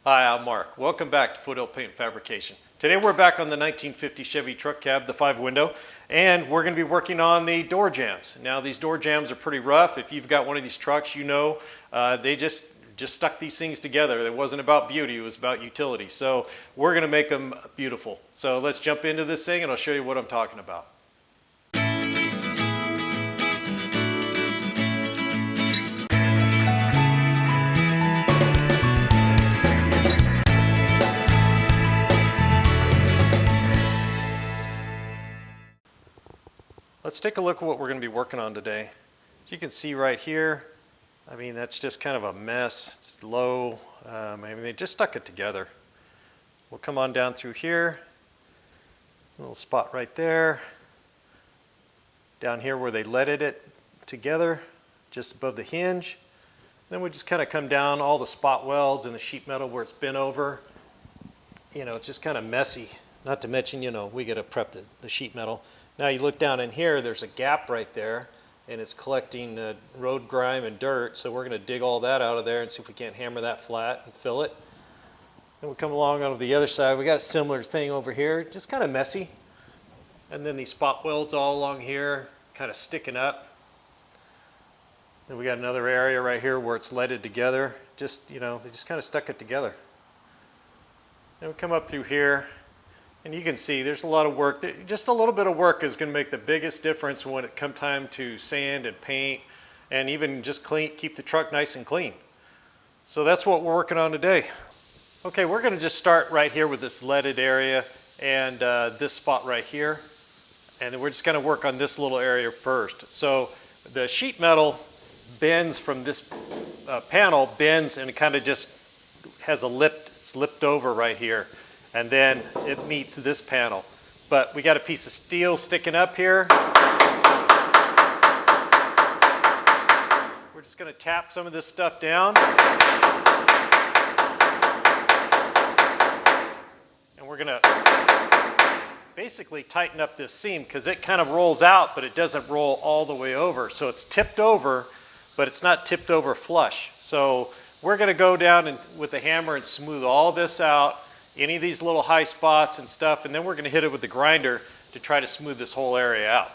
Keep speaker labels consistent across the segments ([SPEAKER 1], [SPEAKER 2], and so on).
[SPEAKER 1] Hi, I'm Mark. Welcome back to Foothill Paint Fabrication. Today we're back on the 1950 Chevy truck cab, the 5-window, and we're going to be working on the door jambs. Now these door jambs are pretty rough. If you've got one of these trucks, you know they just stuck these things together. It wasn't about beauty, it was about utility. So we're going to make them beautiful. So let's jump into this thing and I'll show you what I'm talking about. Let's take a look at what we're going to be working on today. As you can see right here, I mean, that's just kind of a mess. It's low. I mean, they just stuck it together. We'll come on down through here. A little spot right there. Down here where they leaded it together, just above the hinge. Then we just kind of come down all the spot welds and the sheet metal where it's been over. You know, it's just kind of messy. Not to mention, you know, we got to prep the sheet metal. Now you look down in here, there's a gap right there, and it's collecting road grime and dirt, so we're going to dig all that out of there and see if we can't hammer that flat and fill it. Then we come along on the other side, we got a similar thing over here, just kind of messy. And then these spot welds all along here, kind of sticking up. Then we got another area right here where it's leaded together, just, you know, they just kind of stuck it together. Then we come up through here. And you can see there's a lot of work. Just a little bit of work is going to make the biggest difference when it comes time to sand and paint and even just keep the truck nice and clean. So that's what we're working on today. Okay, we're going to just start right here with this leaded area and this spot right here. And then we're just going to work on this little area first. So the sheet metal bends from this panel, bends, and it kind of just has a lip, it's lipped over right here. And then it meets this panel. But we got a piece of steel sticking up here. We're just going to tap some of this stuff down. And we're going to basically tighten up this seam because it kind of rolls out, but it doesn't roll all the way over. So it's tipped over, but it's not tipped over flush. So we're going to go down with the hammer and smooth all this out. Any of these little high spots and stuff, and then we're going to hit it with the grinder to try to smooth this whole area out.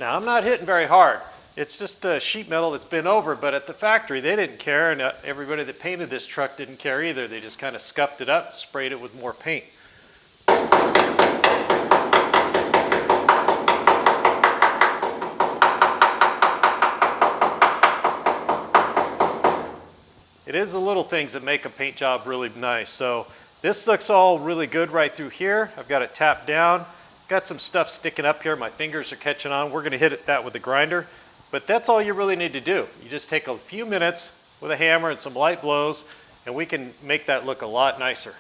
[SPEAKER 1] Now I'm not hitting very hard. It's just sheet metal that's been over, but at the factory they didn't care, and everybody that painted this truck didn't care either. They just kind of scuffed it up, sprayed it with more paint. It is the little things that make a paint job really nice. So this looks all really good right through here. I've got it tapped down. Got some stuff sticking up here. My fingers are catching on. We're going to hit that with the grinder. But that's all you really need to do. You just take a few minutes with a hammer and some light blows, and we can make that look a lot nicer.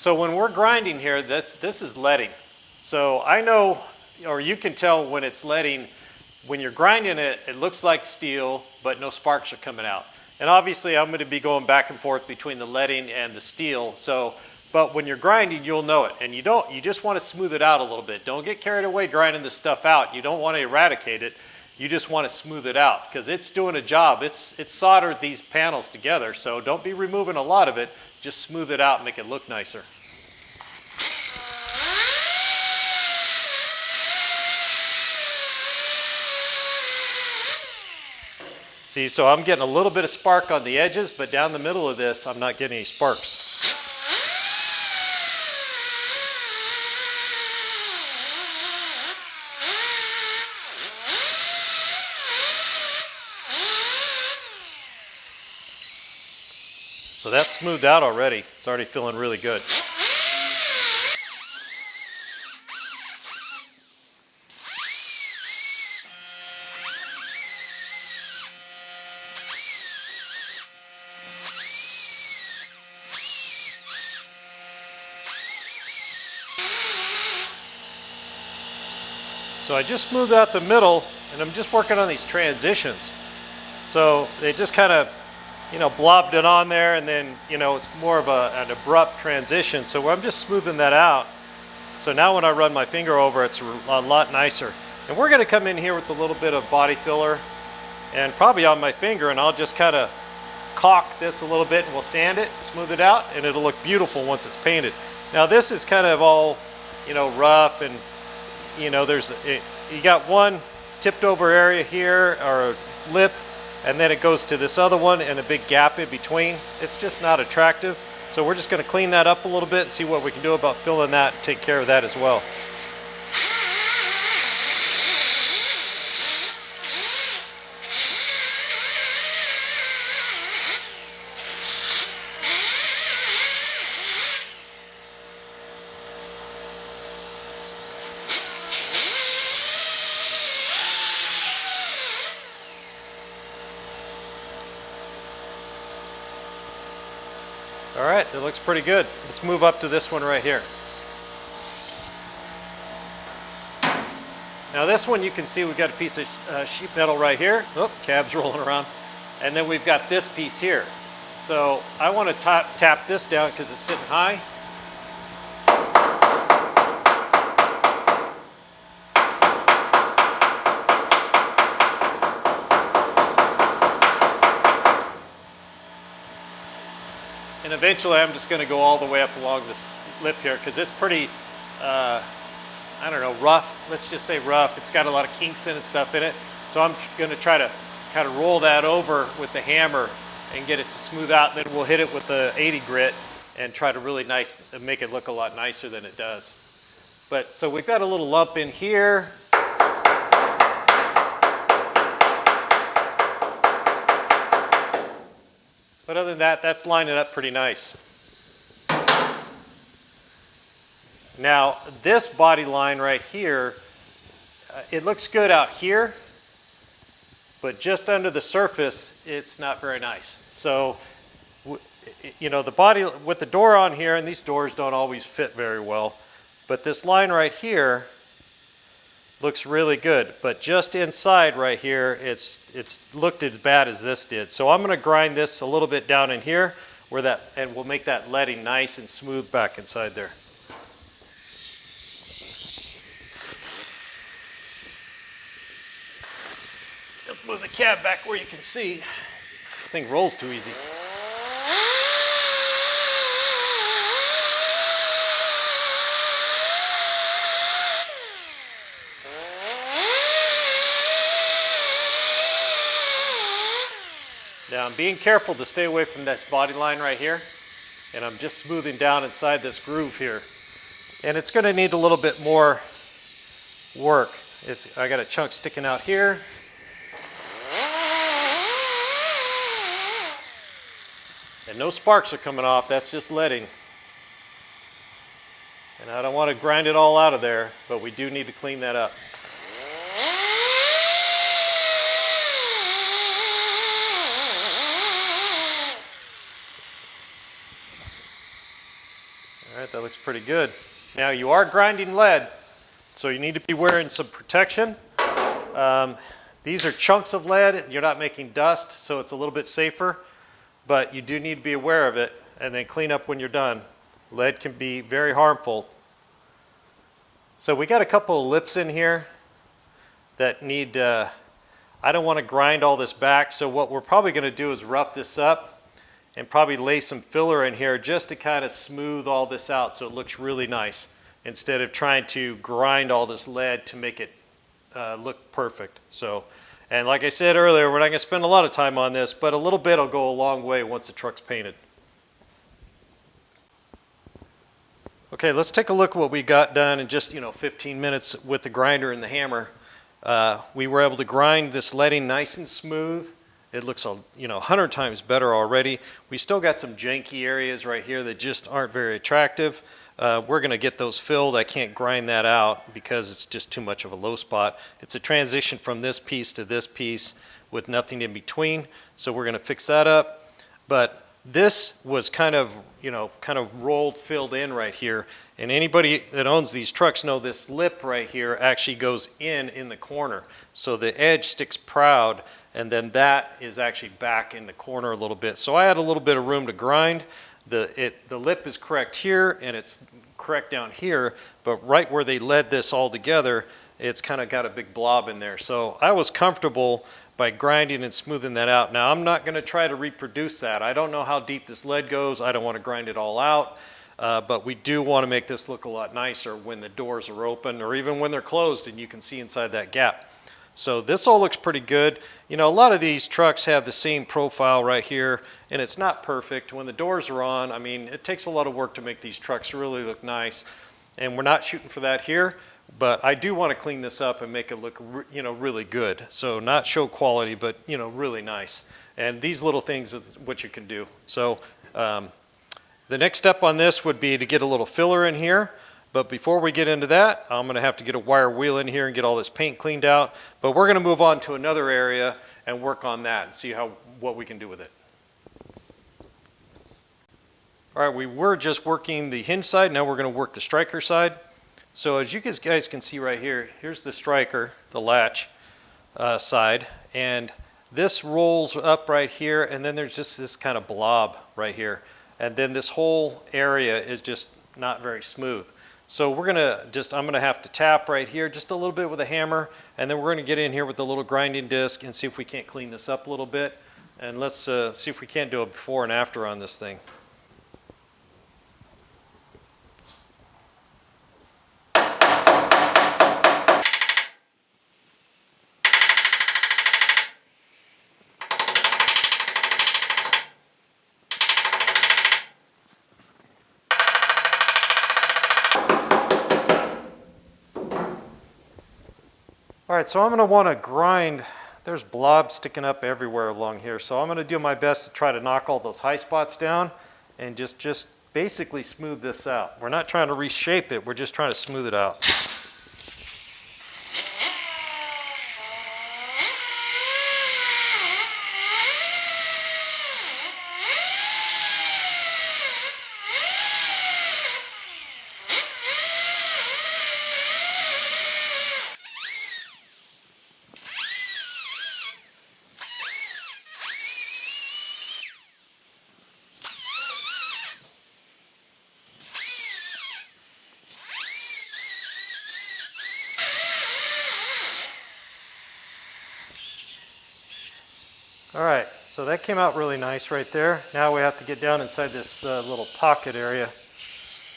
[SPEAKER 1] So when we're grinding here, this is leading. So I know, or you can tell when it's leading, when you're grinding it, it looks like steel, but no sparks are coming out. And obviously I'm going to be going back and forth between the leading and the steel. So, but when you're grinding, you'll know it. And you just want to smooth it out a little bit. Don't get carried away grinding this stuff out. You don't want to eradicate it. You just want to smooth it out because it's doing a job. It's soldered these panels together. So don't be removing a lot of it. Just smooth it out and make it look nicer. See, so I'm getting a little bit of spark on the edges, but down the middle of this, I'm not getting any sparks. So that's smoothed out already. It's already feeling really good. So I just smoothed out the middle, and I'm just working on these transitions. So they just kind of, blobbed it on there, and then, it's more of an abrupt transition. So I'm just smoothing that out. So now when I run my finger over, it's a lot nicer. And we're going to come in here with a little bit of body filler, and probably on my finger, and I'll just kind of caulk this a little bit, and we'll sand it, smooth it out, and it'll look beautiful once it's painted. Now this is kind of all, rough, and you got one tipped over area here, or a lip, and then it goes to this other one and a big gap in between. It's just not attractive. So we're just going to clean that up a little bit and see what we can do about filling that and take care of that as well. All right, it looks pretty good. Let's move up to this one right here. Now this one, you can see we've got a piece of sheet metal right here. Oh, cab's rolling around. And then we've got this piece here. So I want to tap this down because it's sitting high. And eventually I'm just going to go all the way up along this lip here because it's pretty, I don't know, rough. Let's just say rough. It's got a lot of kinks in it, stuff in it. So I'm going to try to kind of roll that over with the hammer and get it to smooth out. Then we'll hit it with the 80 grit and try to really make it look a lot nicer than it does. But so we've got a little lump in here. But other than that, that's lining up pretty nice. Now, this body line right here, it looks good out here, but just under the surface, it's not very nice. So, the body, with the door on here, and these doors don't always fit very well, but this line right here looks really good, but just inside right here, it's looked as bad as this did. So I'm going to grind this a little bit down in here, and we'll make that leading nice and smooth back inside there. Let's move the cab back where you can see. This thing rolls too easy. Now I'm being careful to stay away from this body line right here, and I'm just smoothing down inside this groove here. And it's going to need a little bit more work. I got a chunk sticking out here. And no sparks are coming off, that's just leading. And I don't want to grind it all out of there, but we do need to clean that up. All right, that looks pretty good. Now you are grinding lead, so you need to be wearing some protection. These are chunks of lead. You're not making dust, so it's a little bit safer, but you do need to be aware of it and then clean up when you're done. Lead can be very harmful. So we got a couple of lips in here that need, I don't want to grind all this back, so what we're probably going to do is rough this up and probably lay some filler in here just to kind of smooth all this out so it looks really nice instead of trying to grind all this lead to make it look perfect. So, and like I said earlier, we're not going to spend a lot of time on this, but a little bit will go a long way once the truck's painted. Okay, let's take a look at what we got done in just 15 minutes with the grinder and the hammer. We were able to grind this leading nice and smooth. It looks 100 times better already. We still got some janky areas right here that just aren't very attractive. We're going to get those filled. I can't grind that out because it's just too much of a low spot. It's a transition from this piece to this piece with nothing in between. So we're going to fix that up. But this was kind of rolled, filled in right here. And anybody that owns these trucks know this lip right here actually goes in the corner. So the edge sticks proud, and then that is actually back in the corner a little bit. So I had a little bit of room to grind. The lip is correct here, and it's correct down here, but right where they led this all together, it's kind of got a big blob in there. So I was comfortable by grinding and smoothing that out. Now I'm not going to try to reproduce that. I don't know how deep this lead goes. I don't want to grind it all out. But we do want to make this look a lot nicer when the doors are open, or even when they're closed and you can see inside that gap. So this all looks pretty good. You know, a lot of these trucks have the same profile right here, and it's not perfect. When the doors are on, I mean, it takes a lot of work to make these trucks really look nice. And we're not shooting for that here, but I do want to clean this up and make it look, you know, really good. So not show quality, but, you know, really nice. And these little things is what you can do. So, the next step on this would be to get a little filler in here, but before we get into that, I'm going to have to get a wire wheel in here and get all this paint cleaned out. But we're going to move on to another area and work on that and see what we can do with it. All right, we were just working the hinge side. Now we're going to work the striker side. So as you guys can see right here, here's the striker, the latch side, and this rolls up right here, and then there's just this kind of blob right here. And then this whole area is just not very smooth. So we're gonna I'm gonna have to tap right here just a little bit with a hammer, and then we're gonna get in here with the little grinding disc and see if we can't clean this up a little bit. And let's see if we can't do a before and after on this thing. All right, so I'm going to want to grind. There's blobs sticking up everywhere along here, so I'm going to do my best to try to knock all those high spots down and just basically smooth this out. We're not trying to reshape it, we're just trying to smooth it out. All right, so that came out really nice right there. Now we have to get down inside this little pocket area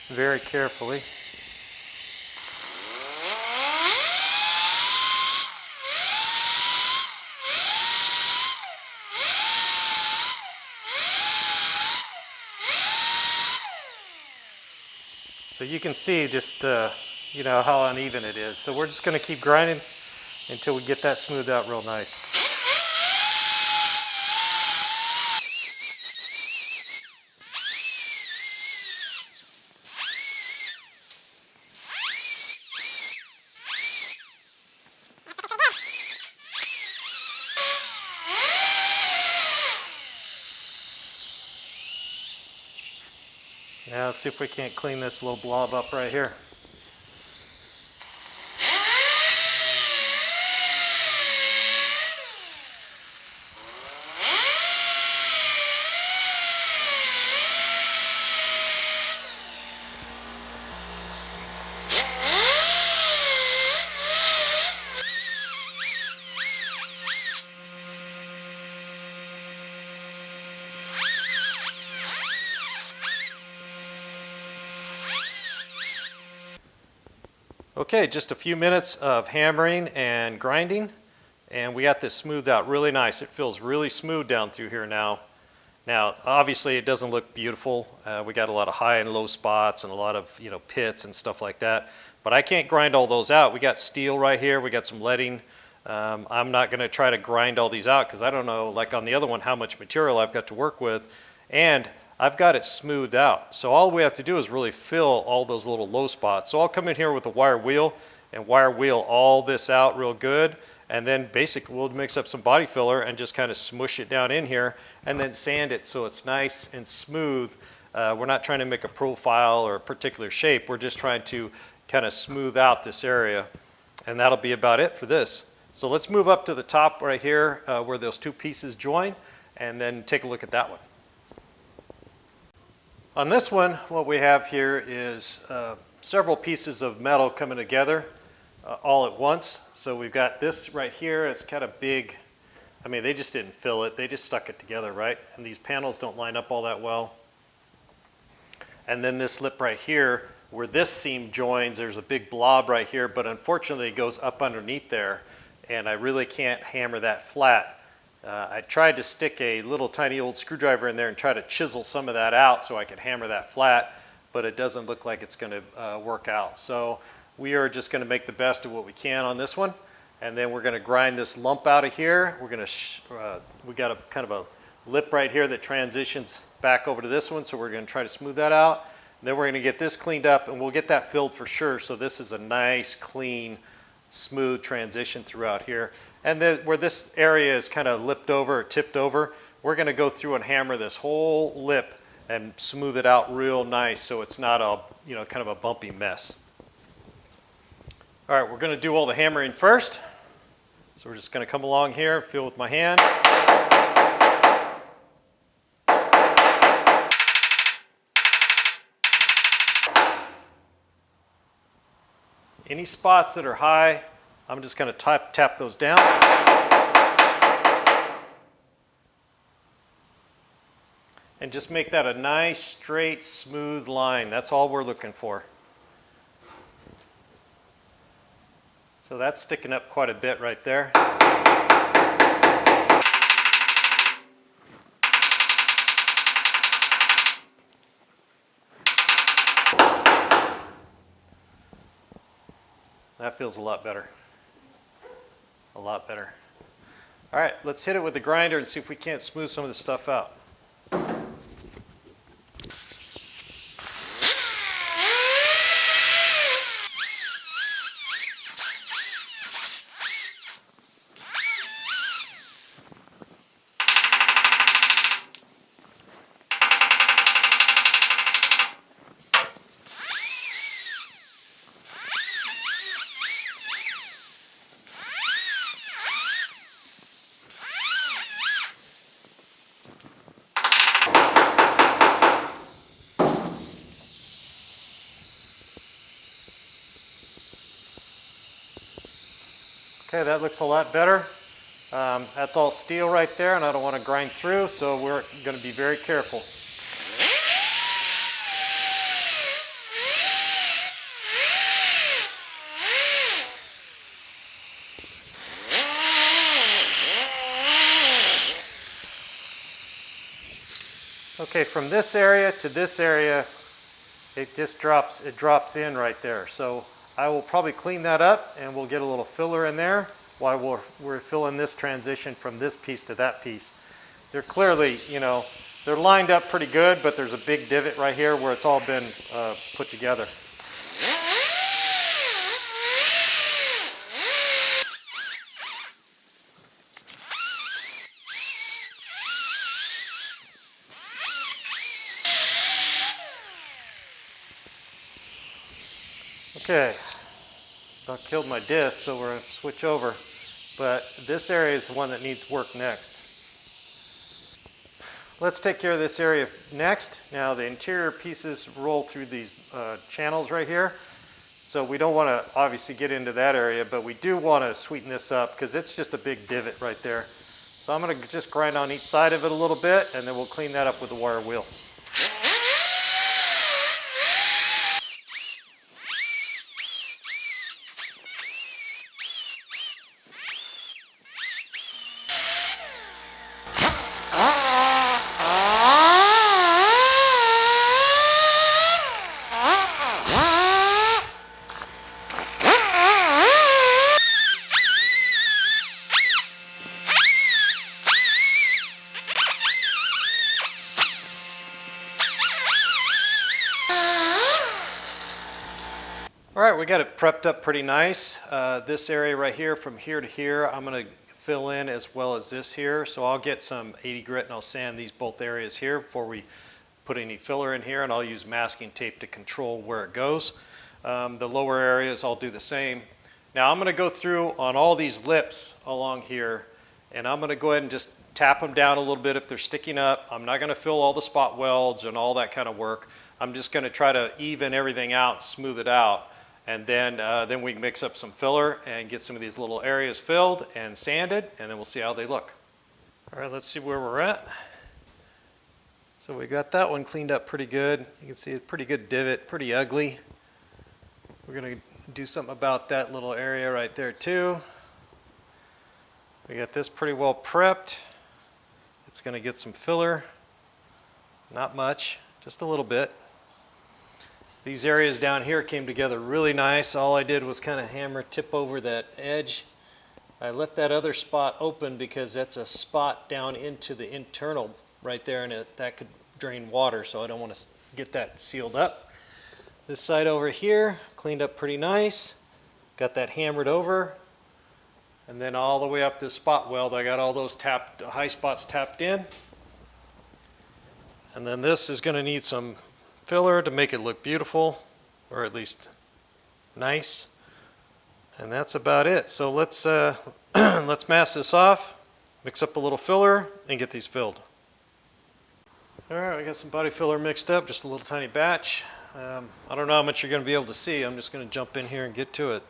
[SPEAKER 1] very carefully. So you can see just, you know, how uneven it is. So we're just going to keep grinding until we get that smoothed out real nice. Now let's see if we can't clean this little blob up right here. Okay, just a few minutes of hammering and grinding, and we got this smoothed out really nice. It feels really smooth down through here now. Now, obviously, it doesn't look beautiful. We got a lot of high and low spots and a lot of, you know, pits and stuff like that. But I can't grind all those out. We got steel right here. We got some leading. I'm not going to try to grind all these out because I don't know, like on the other one, how much material I've got to work with. And I've got it smoothed out. So all we have to do is really fill all those little low spots. So I'll come in here with a wire wheel and wire wheel all this out real good. And then basically we'll mix up some body filler and just kind of smush it down in here and then sand it so it's nice and smooth We're not trying to make a profile or a particular shape. We're just trying to kind of smooth out this area. And that'll be about it for this. So let's move up to the top right here where those two pieces join, and then take a look at that one. On this one, what we have here is several pieces of metal coming together all at once. So we've got this right here. It's kind of big. I mean, they just didn't fill it. They just stuck it together, right? And these panels don't line up all that well. And then this lip right here, where this seam joins, there's a big blob right here, but unfortunately it goes up underneath there, and I really can't hammer that flat. I tried to stick a little tiny old screwdriver in there and try to chisel some of that out so I could hammer that flat, but it doesn't look like it's going to work out. So we are just going to make the best of what we can on this one, and then we're going to grind this lump out of here. We're going to we got a kind of a lip right here that transitions back over to this one, so we're going to try to smooth that out. And then we're going to get this cleaned up, and we'll get that filled for sure, so this is a nice, clean, smooth transition throughout here. And then where this area is kind of lipped over or tipped over, we're going to go through and hammer this whole lip and smooth it out real nice so it's not a, you know, kind of a bumpy mess. All right, we're going to do all the hammering first. So we're just going to come along here, feel with my hand. Any spots that are high, I'm just going to tap those down. And just make that a nice, straight, smooth line. That's all we're looking for. So that's sticking up quite a bit right there. That feels a lot better. A lot better. All right, let's hit it with the grinder and see if we can't smooth some of this stuff out. Okay, that looks a lot better. That's all steel right there, and I don't want to grind through, so we're going to be very careful. Okay, from this area to this area, it just drops in right there. So I will probably clean that up, and we'll get a little filler in there while we're filling this transition from this piece to that piece. They're clearly, you know, they're lined up pretty good, but there's a big divot right here where it's all been put together. Okay, I killed my disc, so we're going to switch over. But this area is the one that needs work next. Let's take care of this area next. Now the interior pieces roll through these channels right here. So we don't want to obviously get into that area, but we do want to sweeten this up because it's just a big divot right there. So I'm going to just grind on each side of it a little bit, and then we'll clean that up with the wire wheel. All right, we got it prepped up pretty nice. This area right here, from here to here, I'm going to fill in as well as this here. So I'll get some 80 grit and I'll sand these both areas here before we put any filler in here, and I'll use masking tape to control where it goes. The lower areas I'll do the same. Now I'm going to go through on all these lips along here, and I'm going to go ahead and just tap them down a little bit if they're sticking up. I'm not going to fill all the spot welds and all that kind of work. I'm just going to try to even everything out, smooth it out, and then we can mix up some filler and get some of these little areas filled and sanded, and then we'll see how they look. All right, let's see where we're at. So we got that one cleaned up pretty good. You can see a pretty good divot, pretty ugly. We're going to do something about that little area right there too. We got this pretty well prepped. It's going to get some filler. Not much, just a little bit. These areas down here came together really nice. All I did was kind of hammer tip over that edge. I left that other spot open because that's a spot down into the internal right there, and that could drain water, so I don't want to get that sealed up. This side over here cleaned up pretty nice. Got that hammered over, and then all the way up this spot weld I got all those high spots tapped in. And then this is going to need some filler to make it look beautiful, or at least nice. And that's about it. So let's let's mask this off, mix up a little filler, and get these filled. All right, we got some body filler mixed up, just a little tiny batch. I don't know how much you're going to be able to see. I'm just going to jump in here and get to it.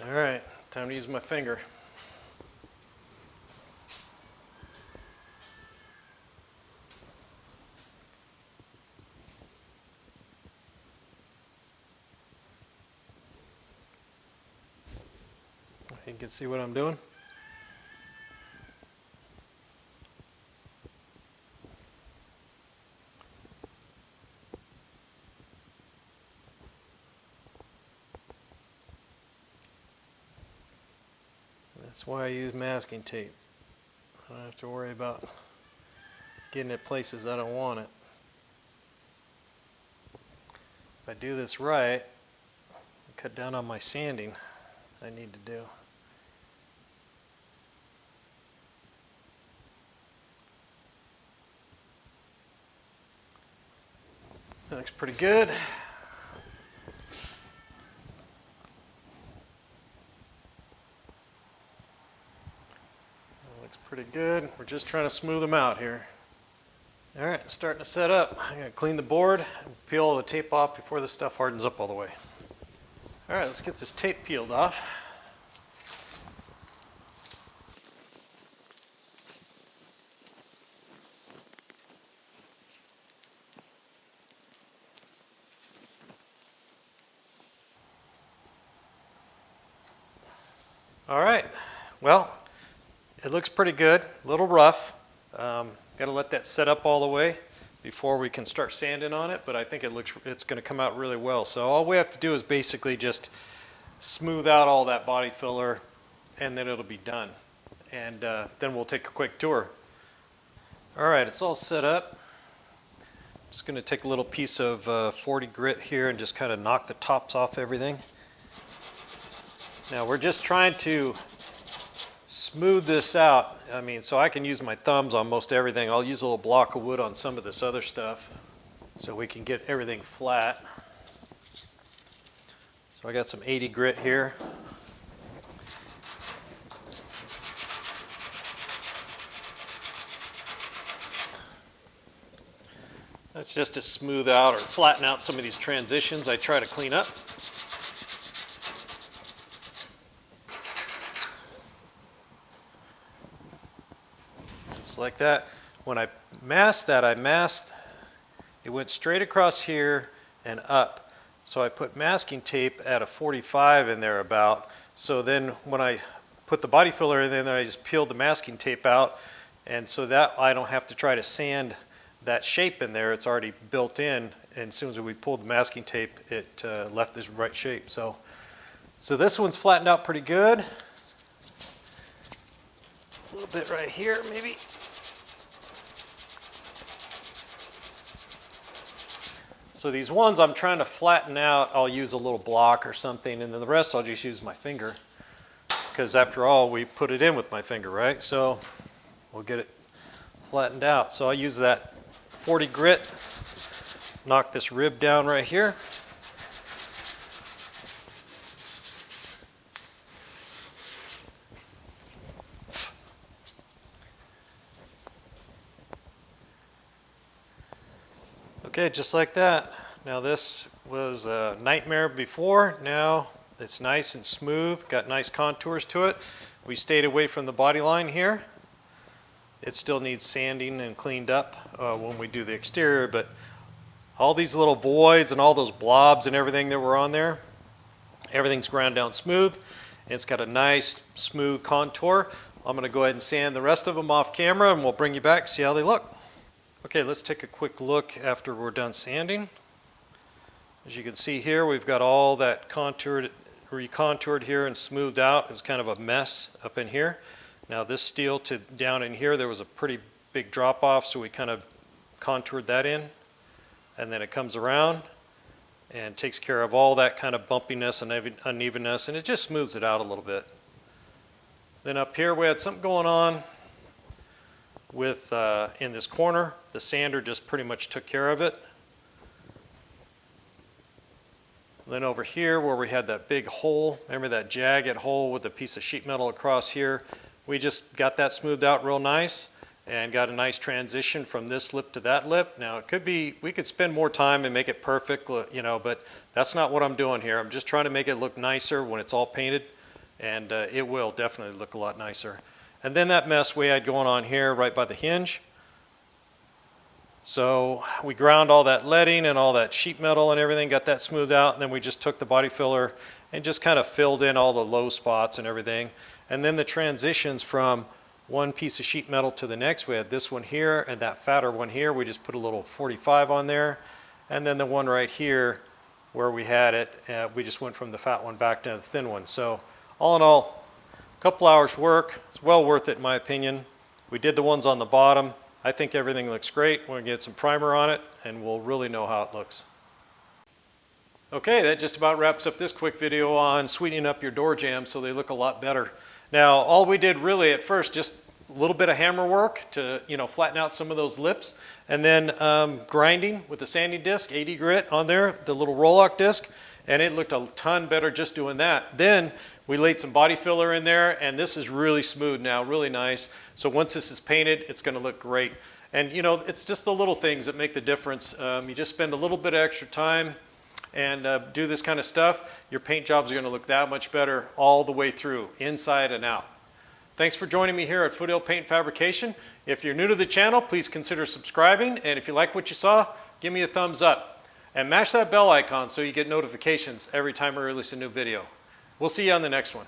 [SPEAKER 1] All right, time to use my finger. You can see what I'm doing. That's why I use masking tape. I don't have to worry about getting it places I don't want it. If I do this right, cut down on my sanding I need to do. That looks pretty good. Pretty good. We're just trying to smooth them out here. All right, starting to set up. I'm going to clean the board and peel all the tape off before the stuff hardens up all the way. All right, let's get this tape peeled off. All right, well, it looks pretty good, a little rough. Got to let that set up all the way before we can start sanding on it, but I think it's going to come out really well. So all we have to do is basically just smooth out all that body filler, and then it'll be done. And then we'll take a quick tour. All right, it's all set up. I'm just going to take a little piece of 40 grit here and just kind of knock the tops off everything. Now we're just trying to smooth this out. I mean, so I can use my thumbs on most everything. I'll use a little block of wood on some of this other stuff so we can get everything flat. So I got some 80 grit here. That's just to smooth out or flatten out some of these transitions I try to clean up. Like that. When I masked that, it went straight across here and up. So I put masking tape at a 45 in there about. So then when I put the body filler in there, and then I just peeled the masking tape out, and so that I don't have to try to sand that shape in there. It's already built in, and as soon as we pulled the masking tape, it left this right shape. So this one's flattened out pretty good. A little bit right here, maybe. So these ones I'm trying to flatten out, I'll use a little block or something, and then the rest I'll just use my finger. Because after all, we put it in with my finger, right? So we'll get it flattened out. So I'll use that 40 grit, knock this rib down right here. Okay, just like that. Now this was a nightmare before. Now it's nice and smooth, got nice contours to it. We stayed away from the body line here. It still needs sanding and cleaned up when we do the exterior, but all these little voids and all those blobs and everything that were on there, everything's ground down smooth. It's got a nice smooth contour. I'm going to go ahead and sand the rest of them off camera, and we'll bring you back, see how they look. Okay, let's take a quick look after we're done sanding. As you can see here, we've got all that recontoured here and smoothed out. It was kind of a mess up in here. Now this steel to down in here, there was a pretty big drop off, so we kind of contoured that in. And then it comes around and takes care of all that kind of bumpiness and unevenness, and it just smooths it out a little bit. Then up here we had something going on with in this corner. The sander just pretty much took care of it. Then over here where we had that big hole, remember that jagged hole with a piece of sheet metal across here, we just got that smoothed out real nice and got a nice transition from this lip to that lip. Now it could be, we could spend more time and make it perfect, you know, but that's not what I'm doing here. I'm just trying to make it look nicer when it's all painted, and it will definitely look a lot nicer. And then that mess we had going on here right by the hinge. So we ground all that leading and all that sheet metal and everything, got that smoothed out, and then we just took the body filler and just kind of filled in all the low spots and everything. And then the transitions from one piece of sheet metal to the next, we had this one here and that fatter one here. We just put a little 45 on there. And then the one right here where we had it, we just went from the fat one back to the thin one. So all in all, a couple hours work. It's well worth it in my opinion. We did the ones on the bottom. I think everything looks great. We're going to get some primer on it and we'll really know how it looks. Okay, that just about wraps up this quick video on sweetening up your door jambs so they look a lot better. Now all we did really at first, just a little bit of hammer work to flatten out some of those lips, and then grinding with the sanding disc, 80 grit on there, the little roll-lock disc, and it looked a ton better just doing that. Then we laid some body filler in there, and this is really smooth now, really nice. So once this is painted, it's going to look great. And it's just the little things that make the difference. You just spend a little bit of extra time and do this kind of stuff, your paint jobs are going to look that much better all the way through, inside and out. Thanks for joining me here at Foothill Paint Fabrication. If you're new to the channel, please consider subscribing, and if you like what you saw, give me a thumbs up. And mash that bell icon so you get notifications every time I release a new video. We'll see you on the next one.